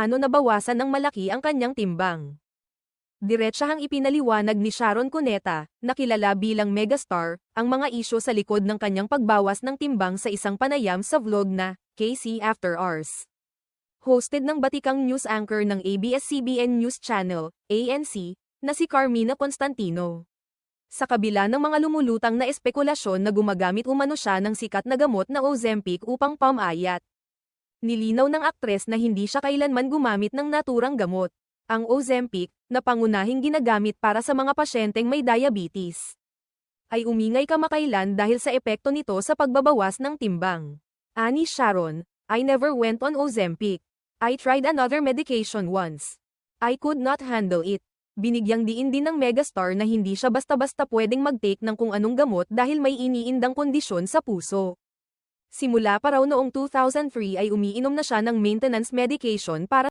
paano nabawasan ng malaki ang kanyang timbang. Diretsahang ipinaliwanag ni Sharon Cuneta, na kilala bilang megastar, ang mga isyu sa likod ng kanyang pagbawas ng timbang sa isang panayam sa vlog na KC After Hours. Hosted ng batikang news anchor ng ABS-CBN News Channel, ANC, na si Carmina Constantino. Sa kabila ng mga lumulutang na espekulasyon na gumagamit umano siya ng sikat na gamot na Ozempic upang pamayat. Nilinaw ng aktres na hindi siya kailanman gumamit ng naturang gamot. Ang Ozempic, na pangunahing ginagamit para sa mga pasyenteng may diabetes, ay umingay kamakailan dahil sa epekto nito sa pagbabawas ng timbang. Ani Sharon, "I never went on Ozempic. I tried another medication once. I could not handle it." Binigyang diin din ng megastar na hindi siya basta-basta pwedeng mag-take ng kung anong gamot dahil may iniindang kondisyon sa puso. Simula pa raw noong 2003 ay umiinom na siya ng maintenance medication para